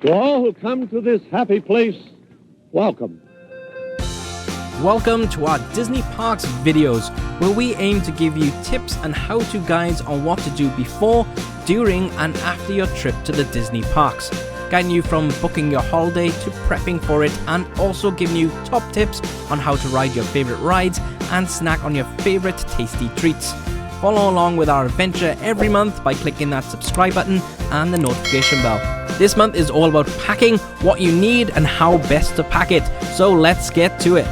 To all who come to this happy place, welcome. Welcome to our Disney Parks videos, where we aim to give you tips and how-to guides on what to do before, during and after your trip to the Disney Parks, guiding you from booking your holiday to prepping for it, and also giving you top tips on how to ride your favourite rides and snack on your favourite tasty treats. Follow along with our adventure every month by clicking that subscribe button and the notification bell. This month is all about packing, what you need and how best to pack it, so let's get to it.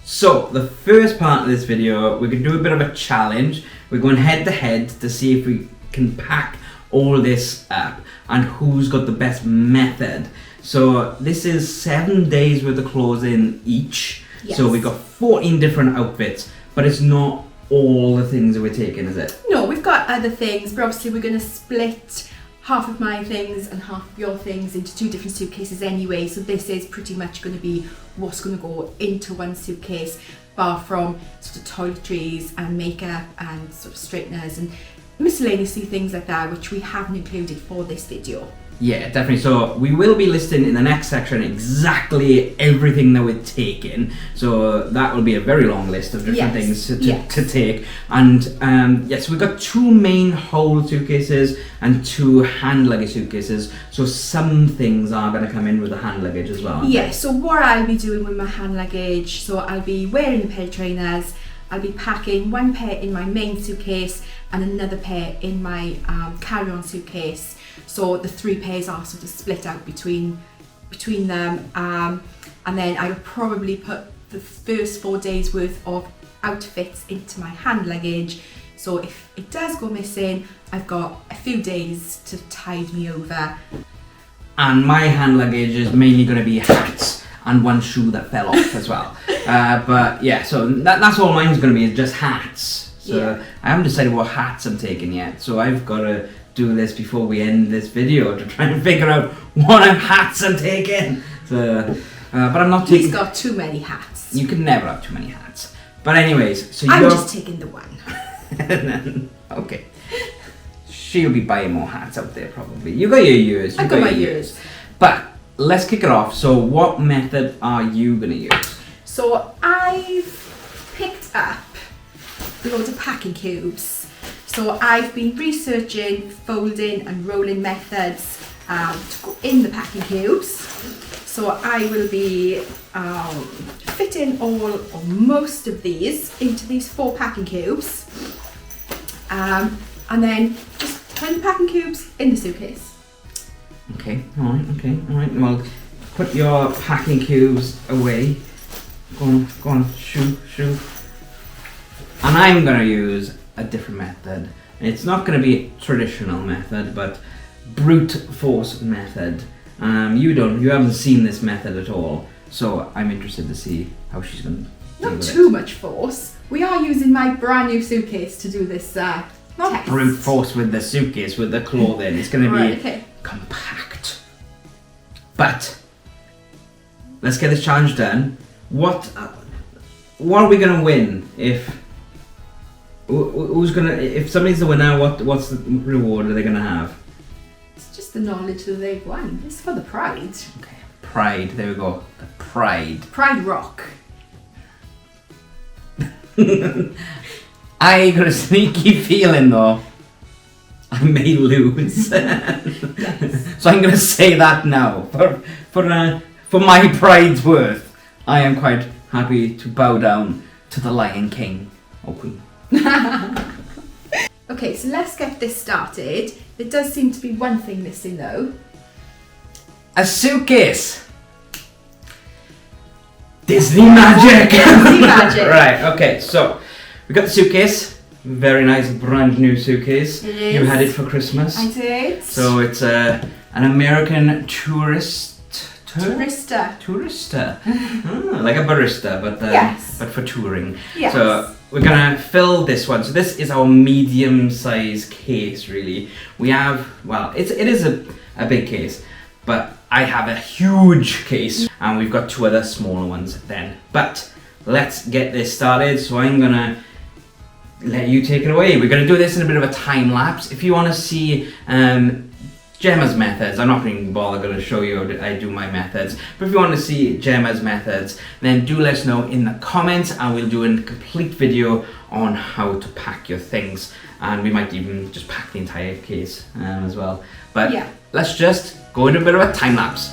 So, the first part of this video, we're going to do a bit of a challenge. We're going head to head to see if we can pack all this up and who's got the best method. So, this is 7 days worth of clothes in each. Yes. So, we've got 14 different outfits, but it's not all the things that we're taking, is it? No, we've got other things, but obviously we're going to split half of my things and half of your things into two different suitcases anyway, so this is pretty much going to be what's going to go into one suitcase, bar from sort of toiletries and makeup and sort of straighteners and miscellaneous things like that, which we haven't included for this video. Yeah, definitely. So we will be listing in the next section exactly everything that we're taking. So that will be a very long list of different things to take. And yes, we've got two main whole suitcases and two hand luggage suitcases. So some things are going to come in with the hand luggage as well. Yeah, so what I'll be doing with my hand luggage, so I'll be wearing a pair of trainers, I'll be packing one pair in my main suitcase and another pair in my carry-on suitcase. So the three pairs are sort of split out between them, and then I would probably put the first 4 days worth of outfits into my hand luggage. So if it does go missing, I've got a few days to tide me over. And my hand luggage is mainly going to be hats and one shoe that fell off as well. But yeah, so that's all mine's going to be, is just hats. So yeah. I haven't decided what hats I'm taking yet, so I've got to do this before we end this video to try and figure out what hats I'm taking. So, but I'm not taking... He's got too many hats. You can never have too many hats. But anyways, so I'm just taking the one. Okay. She'll be buying more hats out there probably. You got your ears. I've got my ears. But let's kick it off. So what method are you going to use? So I've picked up loads of packing cubes. So I've been researching folding and rolling methods to go in the packing cubes. So I will be fitting all or most of these into these 4 packing cubes, and then just put the packing cubes in the suitcase. Okay, alright. Well, put your packing cubes away. Go on, shoo. And I'm going to use a different method. It's not going to be a traditional method, but brute force method. You haven't seen this method at all, so I'm interested to see how she's going to deal Not with too it. much force. We are using my brand new suitcase to do this Not test. brute force with the suitcase, with the clothing. It's going to be okay. compact. But let's get this challenge done. What are we going to win if? Who's gonna? If somebody's the winner, what's the reward are they gonna have? It's just the knowledge that they've won. It's for the pride. Okay, pride. There we go. The pride. Pride rock. I got a sneaky feeling though, I may lose. Yes. So I'm gonna say that now. For my pride's worth, I am quite happy to bow down to the Lion King or Queen. Okay, so let's get this started. There does seem to be one thing missing though. A suitcase! Disney magic! Disney magic. Right, okay, so we got the suitcase. Very nice, brand new suitcase. It is. You had it for Christmas. I did. So it's an American tourista. Like a barista, but yes. But for touring. Yes. So we're gonna fill this one. So this is our medium-sized case, really. We have, well, it is a big case, but I have a huge case, and we've got 2 other smaller ones then. But let's get this started. So I'm gonna let you take it away. We're gonna do this in a bit of a time lapse. If you want to see Gemma's methods, I'm not going to show you how I do my methods, but if you want to see Gemma's methods, then do let us know in the comments, and we'll do a complete video on how to pack your things, and we might even just pack the entire case as well. But Yeah. let's just go into a bit of a time lapse.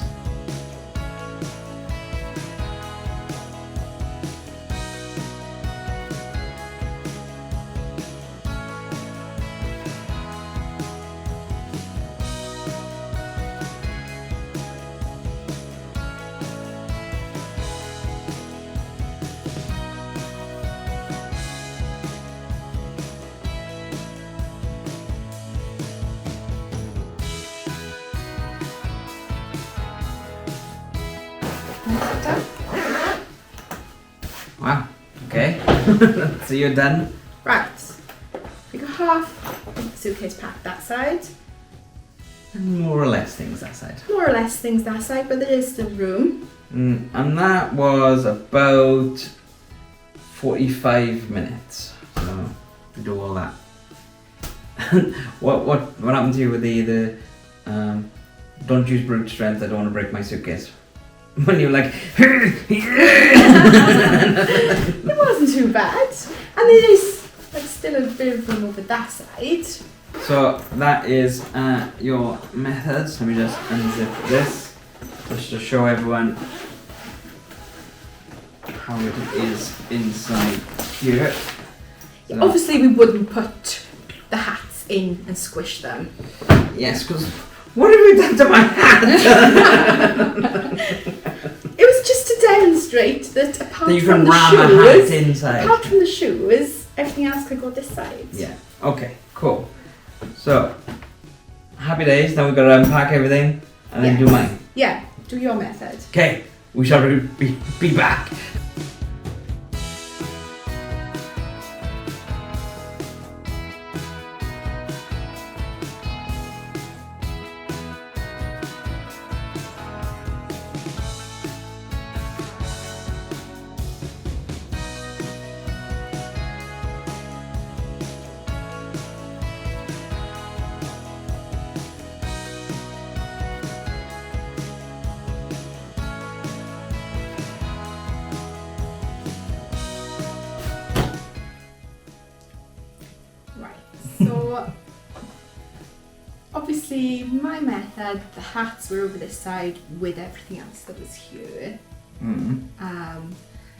Wow, okay. So you're done? Right, we got half of the suitcase packed that side, And more or less things that side. more or less things that side, but there is still room. And that was about 45 minutes. So to do all that. What happened to you with the don't use brute strength, I don't want to break my suitcase? When you were like It wasn't too bad, and there is like still a bit of room over that side. So that is your methods. Let me just unzip this just to show everyone how it is inside here. So, Obviously, we wouldn't put the hats in and squish them. yes, because what have we done to my hat? It was just to demonstrate that apart That you from can the ram a hat shoes, inside. apart from the shoes, everything else could go this side. Yeah. Okay. Cool. So happy days. Now we've got to unpack everything and then do mine. Yeah, do your method. Okay. We shall be back. Right, so obviously my method, the hats were over this side with everything else that was here.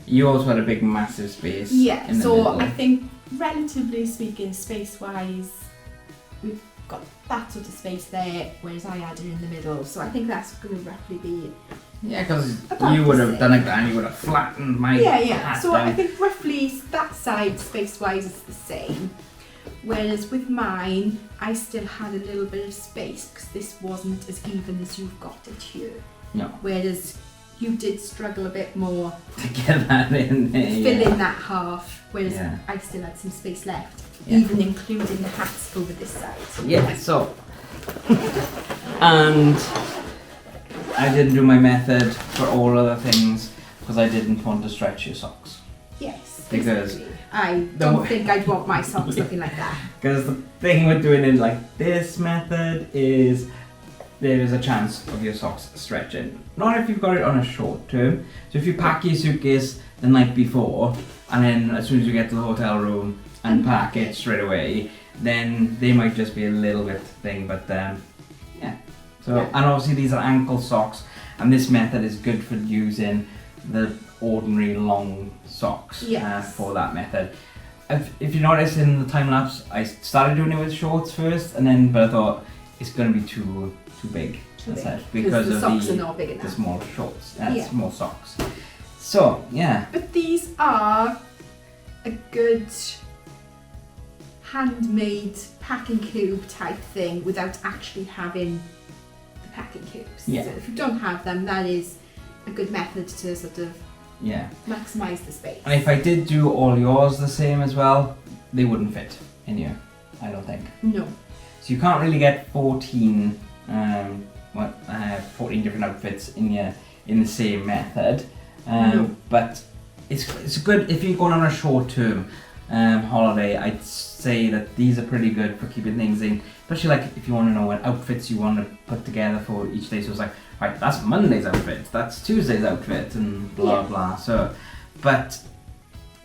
You also had a big, massive space. Yeah, in the so middle. I think relatively speaking, space-wise, we've got that sort of space there, whereas I had it in the middle. So I think that's going to roughly be Yeah, because About you the would have same. done it and you would have flattened my yeah. hat So down. I think roughly that side space-wise is the same. Whereas with mine, I still had a little bit of space because this wasn't as even as you've got it here. No. Whereas you did struggle a bit more To get that in there. to fill in that half, whereas Yeah. I still had some space left, Yeah. even including the hats over this side. Yeah, so. And I didn't do my method for all other things because I didn't want to stretch your socks. Yes, Because exactly. I the don't way- think I'd want my socks looking like that. Because the thing with doing it like this method is there is a chance of your socks stretching. Not if you've got it on a short term. So if you pack your suitcase the night before and then as soon as you get to the hotel room unpack it straight away, then they might just be a little bit thing, but yeah. So, Yeah. and obviously these are ankle socks, and this method is good for using the ordinary long socks Yes. for that method. If you notice in the time lapse, I started doing it with shorts first, and then but I thought it's going to be too big. Too That's big, it, because the of socks the, are not big the enough. small shorts, Yeah. small socks. So yeah, But these are a good handmade packing cube type thing without actually having the packing cubes. Yeah. So if you don't have them, that is a good method to sort of yeah. maximise the space. And if I did do all yours the same as well, they wouldn't fit in here, I don't think. No. So you can't really get 14 different outfits in the same method. No. But it's good if you're going on a short-term holiday. I'd say that these are pretty good for keeping things in, especially like if you want to know what outfits you want to put together for each day. So it's like, right, that's Monday's outfit, that's Tuesday's outfit, and blah blah. So, but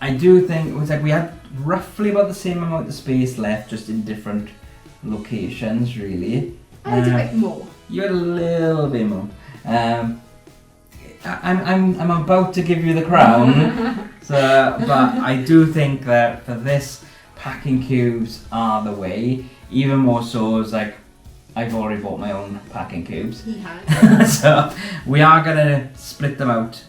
I do think it was like we had roughly about the same amount of space left, just in different locations, really. I had a bit more. You had a little bit more. I'm about to give you the crown, but I do think that for this, packing cubes are the way. Even more so, is like I've already bought my own packing cubes. He has. So we are gonna split them out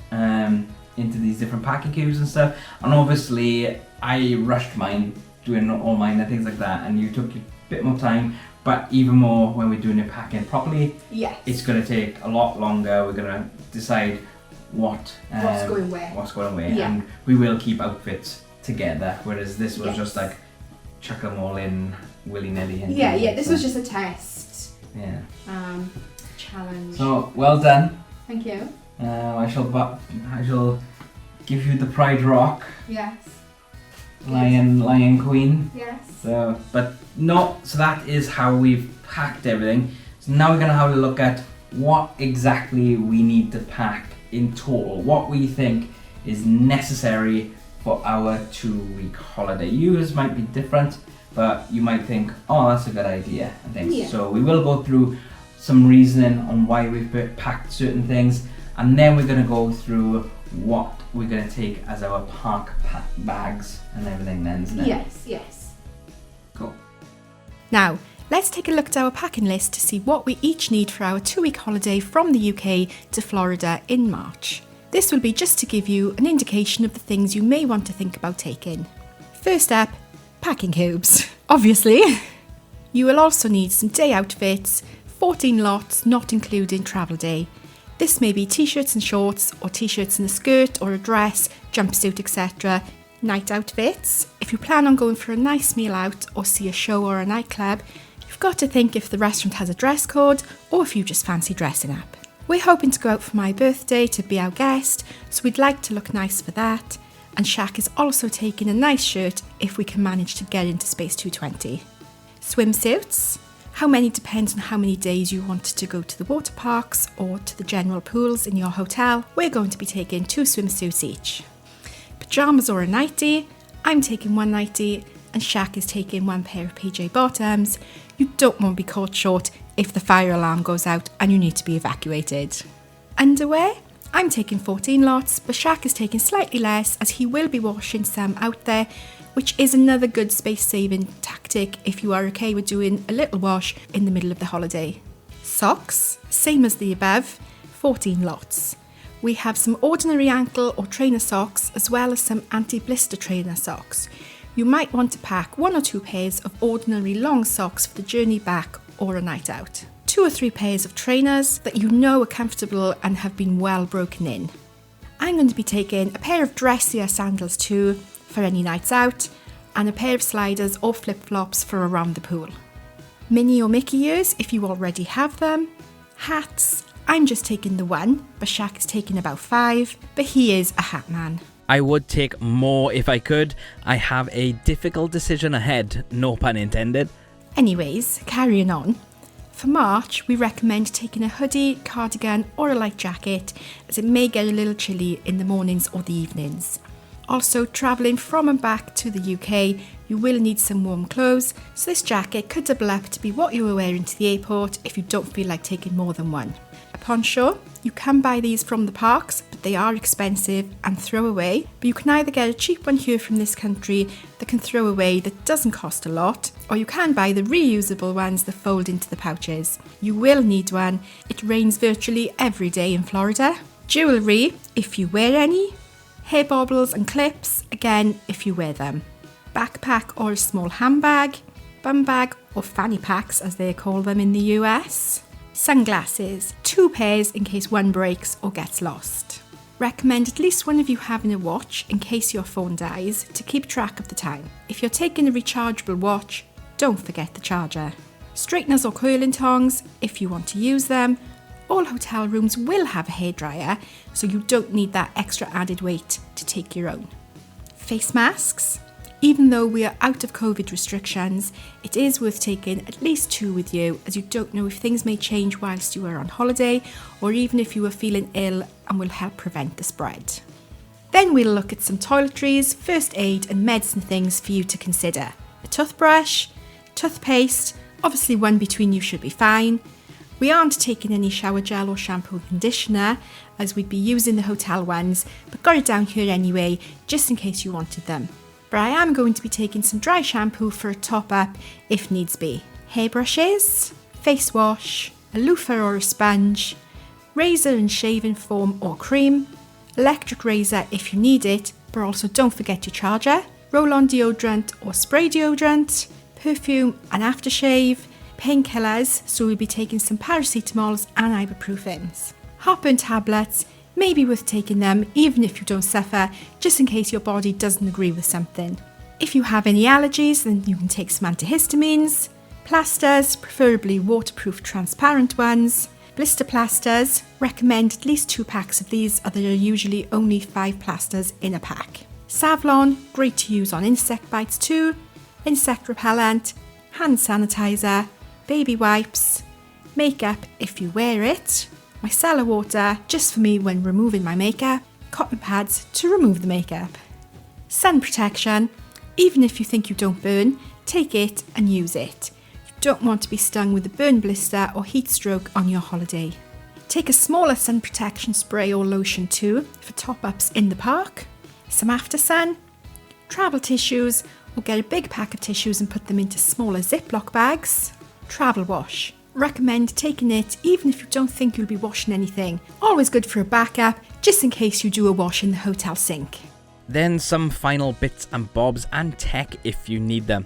into these different packing cubes and stuff. And obviously, I rushed mine, doing all mine and things like that, and you took a bit more time. But even more when we're doing it packing properly, yes, it's going to take a lot longer. We're going to decide what's going where. Yeah. And we will keep outfits together. Whereas this was Yes. just like chuck them all in willy-nilly. Yeah. This was just a test. Yeah. Challenge. So well done. Thank you. I shall give you the Pride Rock Yes. Lion Queen. Yes. So that is how we've packed everything. So now we're going to have a look at what exactly we need to pack in total, what we think is necessary for our 2-week holiday. Yours might be different, but you might think, oh, that's a good idea, I think. Yeah. So we will go through some reasoning on why we've packed certain things, and then we're going to go through what we're going to take as our park bags and everything then, isn't it? Yes. Cool. Now, let's take a look at our packing list to see what we each need for our 2-week holiday from the UK to Florida in March. This will be just to give you an indication of the things you may want to think about taking. First up, packing cubes. Obviously. You will also need some day outfits, 14 lots not including travel day. This may be t-shirts and shorts, or t-shirts and a skirt or a dress, jumpsuit, etc. Night outfits. If you plan on going for a nice meal out or see a show or a nightclub, you've got to think if the restaurant has a dress code or if you just fancy dressing up. We're hoping to go out for my birthday to be our guest, so we'd like to look nice for that. And Shaq is also taking a nice shirt if we can manage to get into Space 220. Swimsuits. How many depends on how many days you want to go to the water parks or to the general pools in your hotel. We're going to be taking 2 swimsuits each. Pyjamas or a nightie. I'm taking 1 nightie and Shaq is taking 1 pair of PJ bottoms. You don't want to be caught short if the fire alarm goes out and you need to be evacuated. Underwear. I'm taking 14 lots, but Shaq is taking slightly less as he will be washing some out there, which is another good space saving tactic if you are okay with doing a little wash in the middle of the holiday. Socks, same as the above, 14 lots. We have some ordinary ankle or trainer socks as well as some anti-blister trainer socks. You might want to pack 1 or 2 pairs of ordinary long socks for the journey back or a night out. 2 or 3 pairs of trainers that you know are comfortable and have been well broken in. I'm going to be taking a pair of dressier sandals too for any nights out, and a pair of sliders or flip-flops for around the pool. Minnie or Mickey ears if you already have them. Hats, I'm just taking the 1, but Shaq is taking about 5, but he is a hat man. I would take more if I could. I have a difficult decision ahead, no pun intended. Anyways, carrying on. For March, we recommend taking a hoodie, cardigan or a light jacket as it may get a little chilly in the mornings or the evenings. Also, travelling from and back to the UK, you will need some warm clothes, so this jacket could double up to be what you were wearing to the airport if you don't feel like taking more than 1. Upon shore, you can buy these from the parks, but they are expensive and throw away, but you can either get a cheap one here from this country that can throw away that doesn't cost a lot, or you can buy the reusable ones that fold into the pouches. You will need one. It rains virtually every day in Florida. Jewellery, if you wear any. Hair baubles and clips, again, if you wear them. Backpack or a small handbag. Bum bag or fanny packs as they call them in the US. Sunglasses, 2 pairs in case one breaks or gets lost. Recommend at least one of you having a watch in case your phone dies to keep track of the time. If you're taking a rechargeable watch, don't forget the charger. Straighteners or curling tongs if you want to use them, all hotel rooms will have a hairdryer, so you don't need that extra added weight to take your own. Face masks. Even though we are out of COVID restrictions, it is worth taking at least 2 with you, as you don't know if things may change whilst you are on holiday, or even if you are feeling ill, and will help prevent the spread. Then we'll look at some toiletries, first aid and medicine things for you to consider. A toothbrush, toothpaste, obviously one between you should be fine. We aren't taking any shower gel or shampoo and conditioner, as we'd be using the hotel ones, but got it down here anyway, just in case you wanted them. But I am going to be taking some dry shampoo for a top up if needs be. Hairbrushes, face wash, a loofah or a sponge, razor and shaving foam or cream, electric razor if you need it, but also don't forget your charger, roll-on deodorant or spray deodorant, perfume and aftershave, painkillers, so we'll be taking some paracetamols and ibuprofens. Heartburn tablets, may be worth taking them even if you don't suffer, just in case your body doesn't agree with something. If you have any allergies, then you can take some antihistamines, plasters, preferably waterproof transparent ones, blister plasters, recommend at least 2 packs of these, as there are usually only 5 plasters in a pack. Savlon, great to use on insect bites too, insect repellent, hand sanitizer, baby wipes, makeup if you wear it, micellar water just for me when removing my makeup, cotton pads to remove the makeup. Sun protection, even if you think you don't burn, take it and use it. You don't want to be stung with a burn blister or heat stroke on your holiday. Take a smaller sun protection spray or lotion too for top-ups in the park, some after sun, travel tissues, or get a big pack of tissues and put them into smaller Ziploc bags, travel wash. Recommend taking it even if you don't think you'll be washing anything. Always good for a backup, just in case you do a wash in the hotel sink. Then some final bits and bobs and tech if you need them.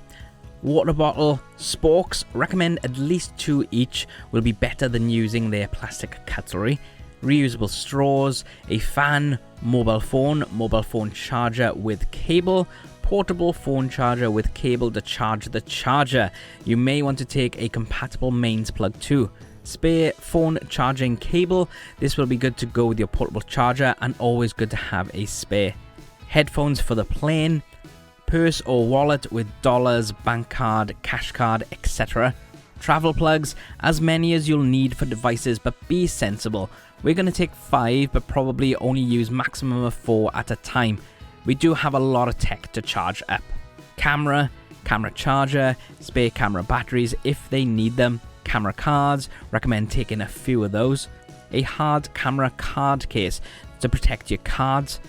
Water bottle, sporks, recommend at least 2 each, will be better than using their plastic cutlery. Reusable straws, a fan, mobile phone charger with cable, portable phone charger with cable to charge the charger. You may want to take a compatible mains plug too. Spare phone charging cable, this will be good to go with your portable charger and always good to have a spare. Headphones for the plane, purse or wallet with dollars, bank card, cash card, etc. Travel plugs, as many as you'll need for devices, but be sensible. We're going to take 5 but probably only use maximum of 4 at a time. We do have a lot of tech to charge up. Camera charger, spare camera batteries if they need them, camera cards, recommend taking a few of those, a hard camera card case to protect your cards,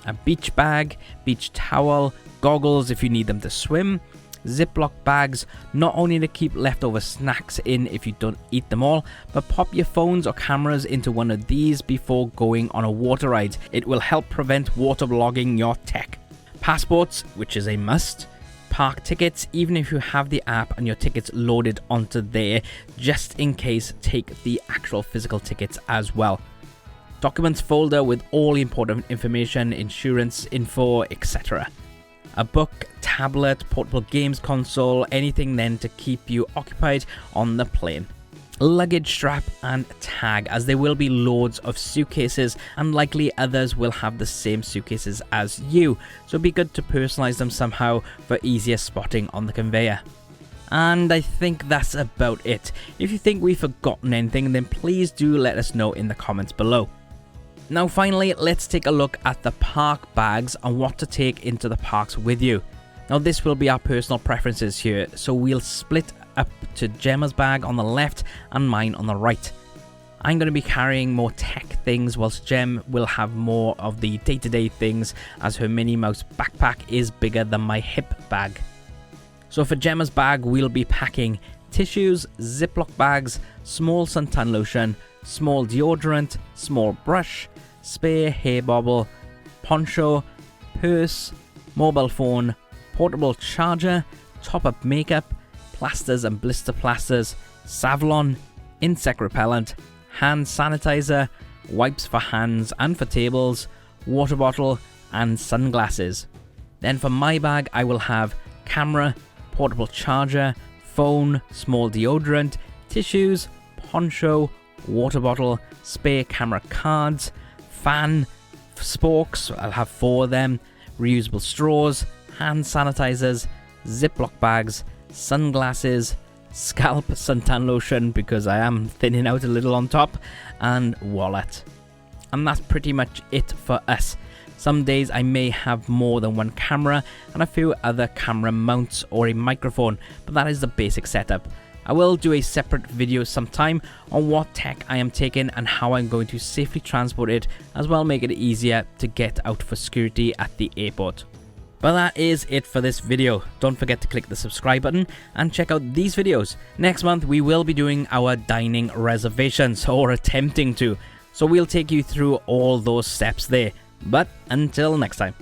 a beach bag, beach towel, goggles if you need them to swim, Ziploc bags, not only to keep leftover snacks in if you don't eat them all, but pop your phones or cameras into one of these before going on a water ride. It will help prevent waterlogging your tech. Passports, which is a must. Park tickets, even if you have the app and your tickets loaded onto there, just in case, take the actual physical tickets as well. Documents folder with all important information, insurance info, etc. A book, tablet, portable games console, anything then to keep you occupied on the plane. Luggage strap and tag, as there will be loads of suitcases and likely others will have the same suitcases as you, so it'd be good to personalize them somehow for easier spotting on the conveyor. And I think that's about it. If you think we've forgotten anything, then please do let us know in the comments below. Now finally, let's take a look at the park bags and what to take into the parks with you. Now this will be our personal preferences here, so we'll split up to Gemma's bag on the left and mine on the right. I'm going to be carrying more tech things, whilst Gem will have more of the day-to-day things, as her Minnie Mouse backpack is bigger than my hip bag. So for Gemma's bag, we'll be packing tissues, Ziploc bags, small suntan lotion, small deodorant, small brush, spare hair bobble, poncho, purse, mobile phone, portable charger, top-up makeup, plasters and blister plasters, Savlon, insect repellent, hand sanitizer, wipes for hands and for tables, water bottle and sunglasses. Then for my bag, I will have camera, portable charger, phone, small deodorant, tissues, poncho, water bottle, spare camera cards, fan, spokes, I'll have 4 of them, reusable straws, hand sanitizers, Ziploc bags, sunglasses, scalp suntan lotion because I am thinning out a little on top, and wallet. And that's pretty much it for us. Some days I may have more than one camera and a few other camera mounts or a microphone, but that is the basic setup. I will do a separate video sometime on what tech I am taking and how I'm going to safely transport it, as well make it easier to get out for security at the airport. But that is it for this video. Don't forget to click the subscribe button and check out these videos. Next month we will be doing our dining reservations, or attempting to, so we'll take you through all those steps there. But until next time.